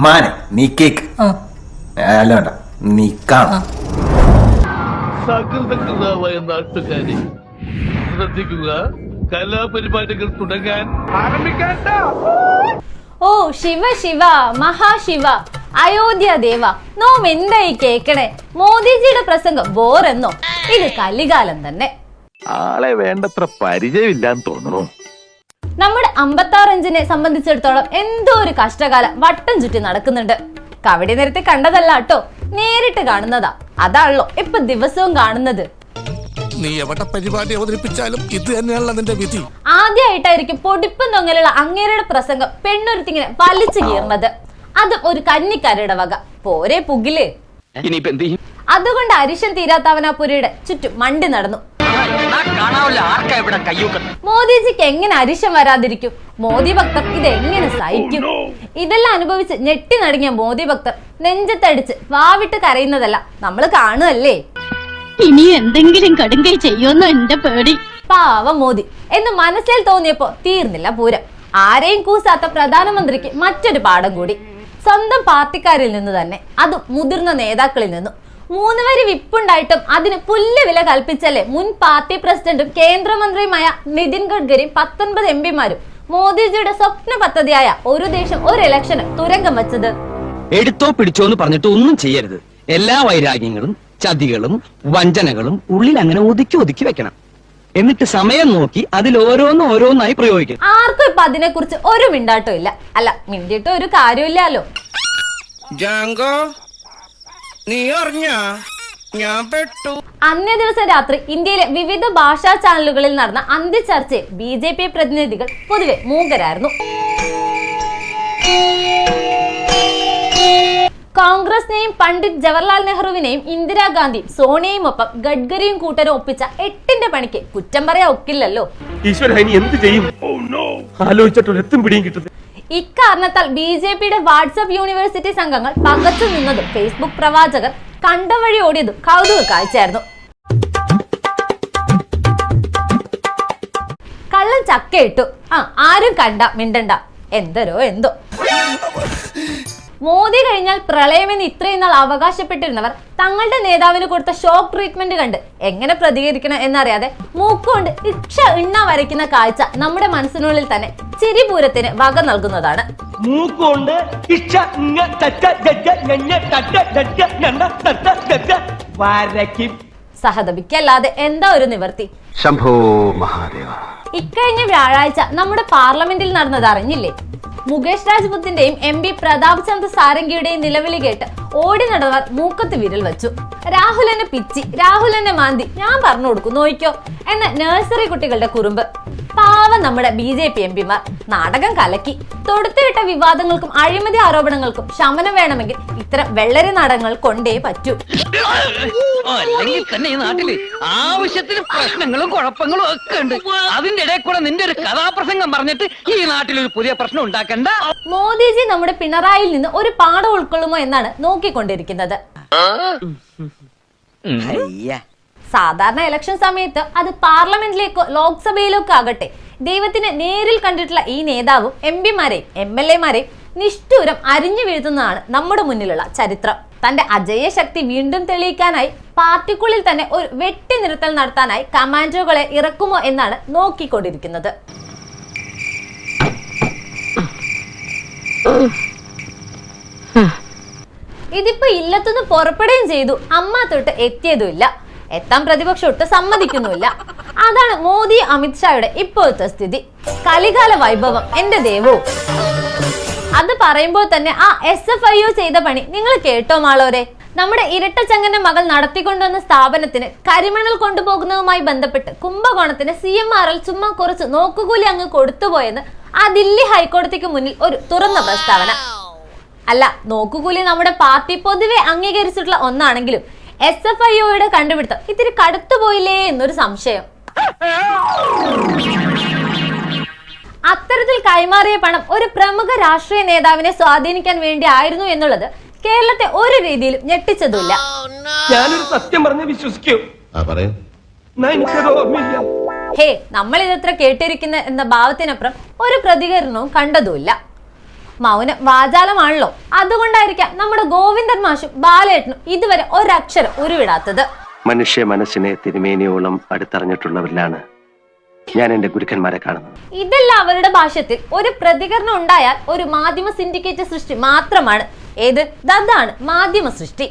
മാനെ നീ കേക്ക് അല്ല വേണ്ട നീ കാണാം. സകൃതകൃതാവായ നാട്ടുകാരെ ശ്രദ്ധിക്കുക, കലാപരിപാടികൾ തുടങ്ങാൻ ആരംഭിക്കാൻ. ഓ ശിവ ശിവ മഹാശിവ അയോധ്യ ദേവ നോം എന്തായി കേക്കണേ? മോദിജിയുടെ പ്രസംഗം ബോറെന്നോ? ഇത് കലികാലം തന്നെ. ആളെ വേണ്ടത്ര പരിചയമില്ലാന്ന് തോന്നുന്നു. നമ്മുടെ 56 ഇഞ്ചിനെ സംബന്ധിച്ചിടത്തോളം എന്തോ ഒരു കഷ്ടകാലം വട്ടം ചുറ്റി നടക്കുന്നുണ്ട്. കവടി നിരത്തി കണ്ടതല്ല കേട്ടോ, നേരിട്ട് കാണുന്നതാ. അതാണല്ലോ ഇപ്പൊ ദിവസവും കാണുന്നത്. നീ എവിടെ പരിപാടി അവതരിപ്പിച്ചാലും ഇത് തന്നെയാണല്ലോ നിന്റെ വിധി. ആദ്യമായിട്ടായിരിക്കും പൊടിപ്പും തൊങ്ങലുള്ള അങ്ങേരുടെ പ്രസംഗം പെണ്ണൊരുത്തിങ്ങനെ വലിച്ചു കീറുന്നത്. അതും ഒരു കന്നിക്കാരുടെ വക. പോരെ പുകില്. അതുകൊണ്ട് അരിശം തീരാത്തവനാപുരിയുടെ ചുറ്റും മണ്ടി നടന്നു. മോദിജിക്ക് എങ്ങനെ അരിശം വരാതിരിക്കും? മോദി ഭക്തർ ഇതെങ്ങനെ സഹിക്കും? ഇതെല്ലാം അനുഭവിച്ച് ഞെട്ടി നടുങ്ങിയ മോദി ഭക്തർ നെഞ്ചത്തടിച്ച് വാവിട്ട് കരയുന്നതല്ല നമ്മൾ കാണുമല്ലേ. ഇനി എന്തെങ്കിലും കടുങ്കൈ ചെയ്യുമെന്നോ എന്റെ പേടി. പാവ മോദി എന്ന് മനസ്സിൽ തോന്നിയപ്പോ തീർന്നില്ല പൂരം. ആരെയും കൂസാത്ത പ്രധാനമന്ത്രിക്ക് മറ്റൊരു പാഠം കൂടി. സ്വന്തം പാർട്ടിക്കാരിൽ നിന്ന് തന്നെ, അതും മുതിർന്ന നേതാക്കളിൽ നിന്നും. 3 വരി വിപ്പുണ്ടായിട്ടും അതിന് പുല്ല് വില കൽപ്പിച്ചല്ലേ മുൻ പാർട്ടി പ്രസിഡന്റും കേന്ദ്രമന്ത്രിയുമായ നിതിൻ ഗഡ്കരിയും 19 എംപിമാരും മോദിജിയുടെ സ്വപ്ന പദ്ധതിയായ ഒരു ദേശം ഒരു ഇലക്ഷന് തുരങ്കം വെച്ചത്. എടുത്തോ പിടിച്ചോ എന്ന് പറഞ്ഞിട്ട് ഒന്നും ചെയ്യരുത്. എല്ലാ വൈരാഗ്യങ്ങളും ചതികളും വഞ്ചനകളും ഉള്ളിൽ അങ്ങനെ ഒതുക്കി വെക്കണം. എന്നിട്ട് സമയം നോക്കി അതിൽ ഓരോന്നായി പ്രയോഗിക്കണം. ആർക്കും ഇപ്പൊ അതിനെ കുറിച്ച് ഒരു മിണ്ടാട്ടോ ഇല്ല. അല്ല, മിണ്ടിയിട്ട് ഒരു കാര്യമില്ലല്ലോ. അന്നേ ദിവസം രാത്രി ഇന്ത്യയിലെ വിവിധ ഭാഷാ ചാനലുകളിൽ നടന്ന അന്ത്യചർച്ചയിൽ BJP പ്രതിനിധികൾ പൊതുവെ മൂകരായിരുന്നു. കോൺഗ്രസിനെയും പണ്ഡിറ്റ് ജവഹർലാൽ നെഹ്റുവിനെയും ഇന്ദിരാഗാന്ധിയും സോണിയയും ഒപ്പം ഗഡ്കരിയും കൂട്ടരും ഒപ്പിച്ച 8ന്റെ പണിക്ക് കുറ്റം പറയാൻ ഒക്കില്ലല്ലോ. ഇക്കാരണത്താൽ BJPയുടെ വാട്സ്ആപ്പ് യൂണിവേഴ്സിറ്റി സംഘങ്ങൾ പകച്ചു നിന്നതും ഫേസ്ബുക്ക് പ്രവാചകർ കണ്ട വഴി ഓടിയതും കൗതുക കാഴ്ചയായിരുന്നു. കള്ളൻ ചക്കയിട്ടു. ആരും കണ്ട മിണ്ടണ്ട. എന്തോ മോദി കഴിഞ്ഞാൽ പ്രളയമെന്ന് ഇത്രയും നാൾ അവകാശപ്പെട്ടിരുന്നവർ തങ്ങളുടെ നേതാവിന് കൊടുത്ത ഷോക്ക് ട്രീറ്റ്മെന്റ് കണ്ട് എങ്ങനെ പ്രതികരിക്കണം എന്നറിയാതെ മൂക്കുകൊണ്ട് ഇക്ഷ എണ്ണ വരയ്ക്കുന്ന കാഴ്ച നമ്മുടെ മനസ്സിനുള്ളിൽ തന്നെ ചിരിപൂരത്തിന് വക നൽകുന്നതാണ്. സഹതപിക്കല്ലാതെ എന്താ ഒരു നിവർത്തി? ശംഭോ മഹാദേവ. ഇക്കഴിഞ്ഞ വ്യാഴാഴ്ച നമ്മുടെ പാർലമെന്റിൽ നടന്നത് അറിഞ്ഞില്ലേ? മുകേഷ് രാജ്പുത്തിന്റെയും MP പ്രതാപ് ചന്ദ്ര സാരംഗിയുടെയും നിലവിളി കേട്ട് ഓടി നടന്നവർ മൂക്കത്ത് വിരൽ വെച്ചു. രാഹുലിനെ പിച്ചി, രാഹുലിനെ മാന്തി, ഞാൻ പറഞ്ഞു കൊടുക്കും നോയിക്കോ എന്ന നഴ്സറി കുട്ടികളുടെ കുറുമ്പ്. പാവം നമ്മുടെ BJP MPമാർ നാടകം കലക്കി. തൊടുത്തുവിട്ട വിവാദങ്ങൾക്കും അഴിമതി ആരോപണങ്ങൾക്കും ശമനം വേണമെങ്കിൽ ഇത്തരം വെള്ളരി നാടകങ്ങൾ കൊണ്ടേ പറ്റൂ. അല്ലെങ്കിൽ തന്നെ ഈ നാട്ടില് ആവശ്യത്തിന് പ്രശ്നങ്ങളും കുഴപ്പങ്ങളും ഒക്കെ ഉണ്ട്. അതിന്റെ ഇടയിൽ കൂടെ നിന്റെ ഒരു കഥാപ്രസംഗം പറഞ്ഞിട്ട് ഈ നാട്ടിൽ ഒരു പുതിയ പ്രശ്നം ഉണ്ടാക്കണ്ട. മോദിജി നമ്മുടെ പിണറായിയിൽ നിന്ന് ഒരു പാഠം ഉൾക്കൊള്ളുമോ എന്നാണ് നോക്കിക്കൊണ്ടിരിക്കുന്നത്. സാധാരണ ഇലക്ഷൻ സമയത്ത് അത് പാർലമെന്റിലേക്കോ ലോക്സഭയിലേക്കോ ആകട്ടെ, ദൈവത്തിനെ നേരിൽ കണ്ടിട്ടുള്ള ഈ നേതാവും MPമാരെയും MLAമാരെയും നിഷ്ഠൂരം അരിഞ്ഞു വീഴ്ത്തുന്നതാണ് നമ്മുടെ മുന്നിലുള്ള ചരിത്രം. തന്റെ അജയ ശക്തി വീണ്ടും തെളിയിക്കാനായി പാർട്ടിക്കുള്ളിൽ തന്നെ ഒരു വെട്ടി നിർത്തൽ നടത്താനായി കമാൻഡോകളെ ഇറക്കുമോ എന്നാണ് നോക്കിക്കൊണ്ടിരിക്കുന്നത്. ഇതിപ്പോ ഇല്ലത്തുനിന്ന് പുറപ്പെടുകയും ചെയ്തു, അമ്മ തൊട്ട് എത്തിയതുമില്ല. എത്താൻ പ്രതിപക്ഷം ഒട്ട് സമ്മതിക്കുന്നുമില്ല. അതാണ് മോദി അമിത്ഷായുടെ ഇപ്പോഴത്തെ സ്ഥിതി. കലികാല വൈഭവം എന്റെ ദേവോ. അത് പറയുമ്പോൾ തന്നെ ആ SFIO ചെയ്ത പണി നിങ്ങൾ കേട്ടോ മാളോരെ? നമ്മുടെ ഇരട്ടച്ചങ്ങന്റെ മകൾ നടത്തിക്കൊണ്ടുവന്ന സ്ഥാപനത്തിന് കരിമണൽ കൊണ്ടുപോകുന്നതുമായി ബന്ധപ്പെട്ട് കുംഭകോണത്തിന് CMRL ചുമ്മാ കുറച്ച് നോക്കുകൂലി അങ്ങ് കൊടുത്തുപോയെന്ന് ആ ദില്ലി ഹൈക്കോടതിക്ക് മുന്നിൽ ഒരു തുറന്ന പ്രസ്താവന. അല്ല, നോക്കുകൂലി നമ്മുടെ പാർട്ടി പൊതുവെ അംഗീകരിച്ചിട്ടുള്ള ഒന്നാണെങ്കിലും SFIOയുടെ കണ്ടുപിടുത്തം ഇത്തിരി കടുത്തുപോയില്ലേ എന്നൊരു സംശയം. അത്തരത്തിൽ കൈമാറിയ പണം ഒരു പ്രമുഖ രാഷ്ട്രീയ നേതാവിനെ സ്വാധീനിക്കാൻ വേണ്ടി ആയിരുന്നു എന്നുള്ളത് കേരളത്തെ ഒരു രീതിയിലും ഞെട്ടിച്ചതുമില്ല. ഞാനൊരു സത്യം പറഞ്ഞ് വിശ്വസിക്കൂ. ഹേ, നമ്മൾ ഇതത്ര കേട്ടിരിക്കുന്ന എന്ന ഭാവത്തിനപ്പുറം ഒരു പ്രതികരണവും കണ്ടതുമില്ല. മൗനം വാചാലമാണല്ലോ. അതുകൊണ്ടായിരിക്കാം നമ്മുടെ ഗോവിന്ദൻ മാഷും ബാലേട്ടനും ഇതുവരെ ഒരക്ഷരം ഉരുവിടാത്തത്. മനുഷ്യ മനസ്സിനെ തിരുമേനിയോളം അടുത്തറിഞ്ഞിട്ടുള്ളവരിലാണ് ഞാൻ എന്റെ ഗുരുക്കന്മാരെ കാണുന്നത്. ഇതെല്ലാം അവരുടെ ഭാഷ്യത്തിൽ ഒരു പ്രതികരണം ഉണ്ടായാൽ ഒരു മാധ്യമ സിൻഡിക്കേറ്റ് സൃഷ്ടി മാത്രമാണ്. ഏത് ദാണ് മാധ്യമ സൃഷ്ടി.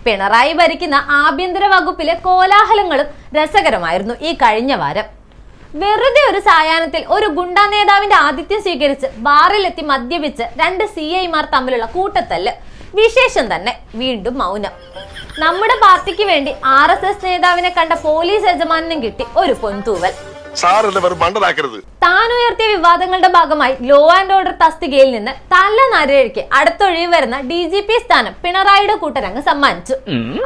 പിണറായി ഭരിക്കുന്ന ആഭ്യന്തര വകുപ്പിലെ കോലാഹലങ്ങളും രസകരമായിരുന്നു ഈ കഴിഞ്ഞ വാരം. വെറുതെ ഒരു സായാഹ്നത്തിൽ ഒരു ഗുണ്ടാ നേതാവിന്റെ ആതിഥ്യം സ്വീകരിച്ച് ബാറിലെത്തി മദ്യപിച്ച് 2 CIമാർ തമ്മിലുള്ള കൂട്ടത്തല്ല്. വിശേഷം തന്നെ. വീണ്ടും മൗനം. നമ്മുടെ പാർട്ടിക്ക് വേണ്ടി RSS നേതാവിനെ കണ്ട പോലീസ് യജമാനും കിട്ടി ഒരു പൊൻതൂവൽ. താൻ ഉയർത്തിയ വിവാദങ്ങളുടെ ഭാഗമായി ലോ ആൻഡ് ഓർഡർ തസ്തികയിൽ നിന്ന് തല നരഴിക്ക് അടുത്തൊഴിവ് വരുന്ന DGP സ്ഥാനം പിണറായിയുടെ കൂട്ടരങ്ങ് സമ്മാനിച്ചു.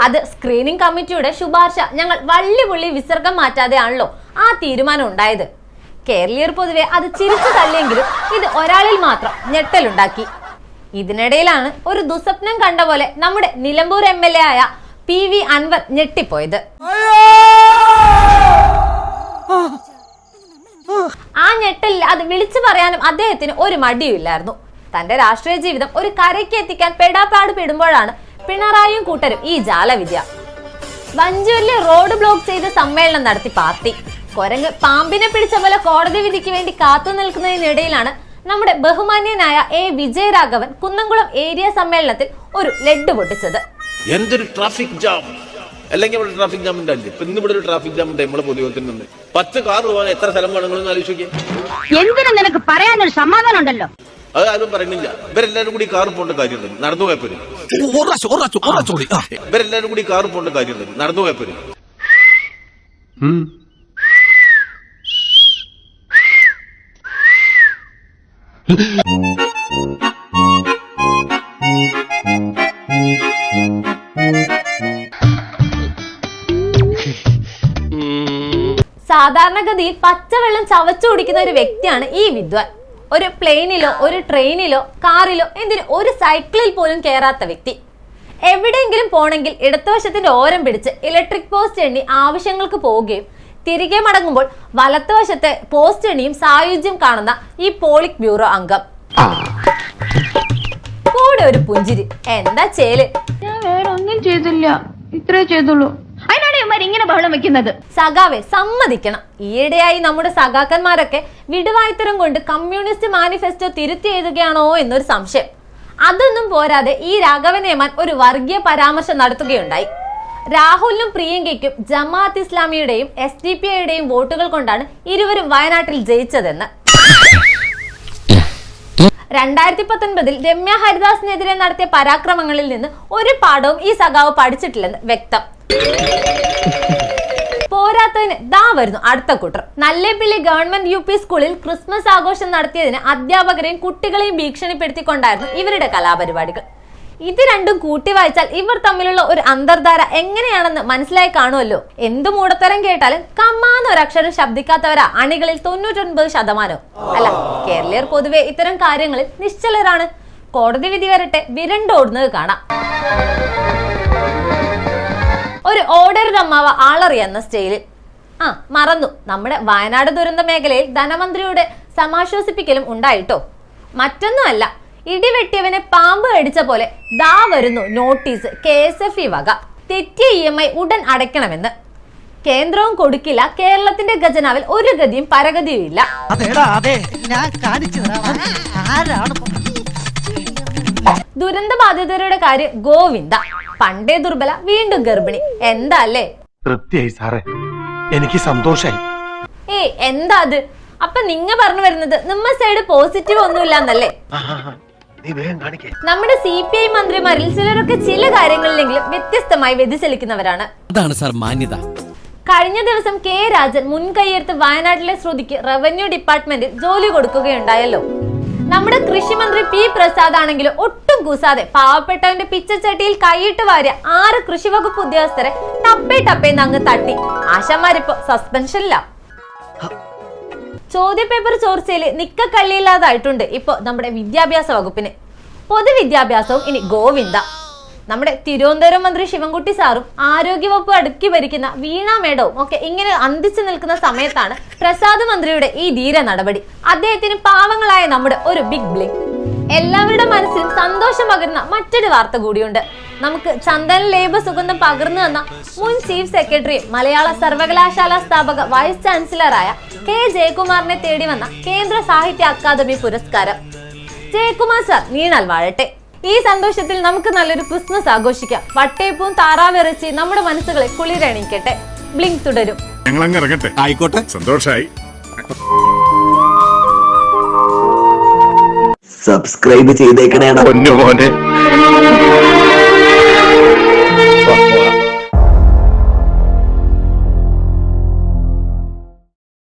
അത് സ്ക്രീനിംഗ് കമ്മിറ്റിയുടെ ശുപാർശ ഞങ്ങൾ വള്ളിപുള്ളി വിസർഗം മാറ്റാതെയാണല്ലോ ആ തീരുമാനം ഉണ്ടായത്. കേരളീയർ പൊതുവെ അത് ചിരിച്ചു തള്ളിയെങ്കിലും ഇത് ഒരാളിൽ മാത്രം ഞെട്ടലുണ്ടാക്കി. ഇതിനിടയിലാണ് ഒരു ദുസ്വപ്നം കണ്ട പോലെ നമ്മുടെ നിലമ്പൂർ MLA ആയ PV അൻവർ ഞെട്ടിപ്പോയത്. ആ ഞെട്ടലിൽ അത് വിളിച്ചു പറയാനും അദ്ദേഹത്തിന് ഒരു മടിയുമില്ലായിരുന്നു. തന്റെ രാഷ്ട്രീയ ജീവിതം ഒരു കരയ്ക്ക് എത്തിക്കാൻ പെടാപ്പാട് പെടുമ്പോഴാണ് പിണറായിയും കൂട്ടരും ഈ ജാലവിദ്യ. വഞ്ചൂരിലെ റോഡ് ബ്ലോക്ക് ചെയ്ത് സമ്മേളനം നടത്തി പാർട്ടി. കൊരങ്ങ് പാമ്പിനെ പിടിച്ച പോലെ കോടതി വിധിക്ക് വേണ്ടി കാത്തു നിൽക്കുന്നതിനിടയിലാണ് നമ്മുടെ ബഹുമാന്യനായ A. വിജയരാഘവൻ കുന്നംകുളം ഏരിയ സമ്മേളനത്തിൽ ഒരു ലെഡ് പൊട്ടിച്ചത്. എന്തൊരു ട്രാഫിക് ജാം! അല്ലെങ്കിൽ ഇവിടെ ട്രാഫിക് ജാം ഉണ്ടാവില്ലേ? ഇപ്പൊ ഇന്ന് ഇവിടെ ഒരു ട്രാഫിക് ജാം ഉണ്ട് നമ്മളെ പൊതുയോഗത്തിൽ നിന്ന്. 10 കാർ പോകാൻ എത്ര സ്ഥലം വേണമെന്ന് ആലോചിക്കേ. എന്തിനും നിനക്ക് പറയാനൊരു സമാധാനം ഉണ്ടല്ലോ. അത് ആരും പറയുന്നില്ല. ഇവരെല്ലാരും കൂടി കാർ പോകേണ്ട കാര്യമുണ്ട്, നടന്നു പോയപ്പോരും. ഇവരെല്ലാരും കൂടി കാർ പോകേണ്ട കാര്യമുണ്ട്, നടന്നു പോയപ്പോരും. സാധാരണഗതിയിൽ പച്ചവെള്ളം ചവച്ചു കുടിക്കുന്ന ഒരു വ്യക്തിയാണ് ഈ വിദ്വാൻ. ഒരു പ്ലെയിനിലോ ഒരു ട്രെയിനിലോ കാറിലോ എന്തിന് ഒരു സൈക്കിളിൽ പോലും കയറാത്ത വ്യക്തി. എവിടെയെങ്കിലും പോണെങ്കിൽ ഇടതുവശത്തിന്റെ ഓരം പിടിച്ച് ഇലക്ട്രിക് പോസ്റ്റ് എണ്ണി ആവശ്യങ്ങൾക്ക് പോവുകയും തിരികെ മടങ്ങുമ്പോൾ വലത്തുവശത്തെ പോസ്റ്റ് എണ്ണിയും സായുജ്യം കാണുന്ന ഈ പോളിറ്റ് ബ്യൂറോ അംഗം. കൂടെ ഒരു പുഞ്ചിരി. എന്താ ചേല്? ഞാൻ വേറെ ഒന്നും ചെയ്തില്ല, ഇത്രേ ചെയ്തുള്ളൂ. അതിനാണ് ഇവന്മാർ ഇങ്ങനെ ബഹളം വെക്കുന്നത്. സഖാവെ സമ്മതിക്കണം, ഈയിടെയായി നമ്മുടെ സഖാക്കന്മാരൊക്കെ വിടുവായ്ത്തരം കൊണ്ട് കമ്മ്യൂണിസ്റ്റ് മാനിഫെസ്റ്റോ തിരുത്തി എഴുതുകയാണോ എന്നൊരു സംശയം. അതൊന്നും പോരാതെ ഈ രാഘവനേമാൻ ഒരു വർഗീയ പരാമർശം നടത്തുകയുണ്ടായി. രാഹുലിനും പ്രിയങ്കയ്ക്കും ജമാഅത്ത് ഇസ്ലാമിയുടെയും SDPIയുടെയും വോട്ടുകൾ കൊണ്ടാണ് ഇരുവരും വയനാട്ടിൽ ജയിച്ചതെന്ന്. 2019 രമ്യ ഹരിദാസിനെതിരെ നടത്തിയ പരാക്രമങ്ങളിൽ നിന്ന് ഒരു പാഠവും ഈ സഖാവ് പഠിച്ചിട്ടില്ലെന്ന് വ്യക്തം. പോരാത്തതിന് ദാ വരുന്നു അടുത്ത കൂട്ടർ. നല്ലേപ്പിള്ളി ഗവൺമെന്റ് UP സ്കൂളിൽ ക്രിസ്മസ് ആഘോഷം നടത്തിയതിന് അധ്യാപകരെയും കുട്ടികളെയും ഭീഷണിപ്പെടുത്തിക്കൊണ്ടായിരുന്നു ഇവരുടെ കലാപരിപാടികൾ. ഇത് രണ്ടും കൂട്ടി വായിച്ചാൽ ഇവർ തമ്മിലുള്ള ഒരു അന്തർധാര എങ്ങനെയാണെന്ന് മനസ്സിലായി കാണുമല്ലോ. എന്ത് മൂടത്തരം കേട്ടാലും കമ്മാന്നൊരക്ഷരം ശബ്ദിക്കാത്തവരാ അണികളിൽ 99%. അല്ല, കേരളീയർ പൊതുവെ ഇത്തരം കാര്യങ്ങളിൽ നിശ്ചലരാണ്. കോടതി വിധി വരട്ടെ വിരണ്ടോടുന്നത് കാണാം. ഒരു ഓർഡർ അമ്മാവ ആളറിയെന്ന സ്റ്റൈലിൽ. മറന്നു, നമ്മുടെ വയനാട് ദുരന്ത മേഖലയിൽ ധനമന്ത്രിയുടെ സമാശ്വസിപ്പിക്കലും ഉണ്ടായിട്ടോ. മറ്റൊന്നുമല്ല, ഇടിവെട്ടിയവനെ പാമ്പ് കടിച്ച പോലെ ദാ വരുന്നു നോട്ടീസ് KSFE വക. തെറ്റിയ EMI ഉടൻ അടയ്ക്കണമെന്ന്. കേന്ദ്രവും കൊടുക്കില്ല, കേരളത്തിന്റെ ഖജനാവിൽ ഒരു ഗതിയും പരഗതിയും ഇല്ല. ദുരന്ത ബാധിതരുടെ കാര്യം ഗോവിന്ദ. പണ്ടേ ദുർബല, വീണ്ടും ഗർഭിണി. എന്താ അല്ലേ? തൃപ്തിയായി സാറേ, എനിക്ക് സന്തോഷായി. എന്താ അത്? അപ്പൊ നിങ്ങ പറഞ്ഞു വരുന്നത് നമ്മ സൈഡ് പോസിറ്റീവ് ഒന്നുമില്ല എന്നല്ലേ? നമ്മുടെ CPI മന്ത്രിമാരിൽ ചിലരൊക്കെ ചില കാര്യങ്ങളിലെങ്കിലും വ്യത്യസ്തമായി വ്യതിചലിക്കുന്നവരാണ്. അതാണ് സാർ മാന്യത. കഴിഞ്ഞ ദിവസം K. രാജൻ മുൻകൈയെടുത്ത് വയനാട്ടിലെ ശ്രുതിക്ക് റവന്യൂ ഡിപ്പാർട്ട്മെന്റിൽ ജോലി കൊടുക്കുകയുണ്ടായല്ലോ. നമ്മുടെ കൃഷിമന്ത്രി P. പ്രസാദ് ആണെങ്കിലും ഒട്ടും കൂസാതെ പാവപ്പെട്ടവന്റെ പിച്ചച്ചട്ടിയിൽ കൈയിട്ട് വാരിയ 6 കൃഷിവകുപ്പ് ഉദ്യോഗസ്ഥരെ ടപ്പേന്ന് അങ്ങ് തട്ടി. ആശാമാരിപ്പോ സസ്പെൻഷനില്ല. ചോദ്യപേപ്പർ ചോർച്ചയില് നിക്കക്കള്ളിയില്ലാതായിട്ടുണ്ട് ഇപ്പൊ നമ്മുടെ വിദ്യാഭ്യാസ വകുപ്പിന്. പൊതുവിദ്യാഭ്യാസവും ഇനി ഗോവിന്ദ. നമ്മുടെ തിരുവനന്തപുരം മന്ത്രി ശിവൻകുട്ടി സാറും ആരോഗ്യവകുപ്പ് അടുക്കി ഭരിക്കുന്ന വീണ മേഡവും ഒക്കെ ഇങ്ങനെ അന്തിച്ചു നിൽക്കുന്ന സമയത്താണ് പ്രസാദ് മന്ത്രിയുടെ ഈ ധീര നടപടി. അദ്ദേഹത്തിന് പാവങ്ങളായ നമ്മുടെ ഒരു ബിഗ് ബ്ലിങ്. എല്ലാവരുടെ മനസ്സിലും സന്തോഷം പകരുന്ന മറ്റൊരു വാർത്ത കൂടിയുണ്ട്. നമുക്ക് ചന്ദന ലേപ സുഗന്ധം പകർന്നു തന്ന മുൻ ചീഫ് സെക്രട്ടറിയും മലയാള സർവകലാശാല സ്ഥാപക വൈസ് ചാൻസലറായ കെ ജയകുമാറിനെ തേടി വന്ന കേന്ദ്ര സാഹിത്യ അക്കാദമി പുരസ്കാരം. ജയകുമാർ സാർ നീണാൽ വാഴട്ടെ. ഈ സന്തോഷത്തിൽ നമുക്ക് നല്ലൊരു ക്രിസ്മസ് ആഘോഷിക്കാം. വട്ടയപ്പവും താറാവിറച്ചി നമ്മുടെ മനസ്സുകളെ കുളിരണിക്കട്ടെ. ബ്ലിങ്ക് തുടരും. ഞങ്ങൾ ഇറങ്ങട്ടെ. ആയിക്കോട്ടെ, സന്തോഷായി. സബ്സ്ക്രൈബ് ചെയ്തേക്കണേ. പൊന്നു മോനെ.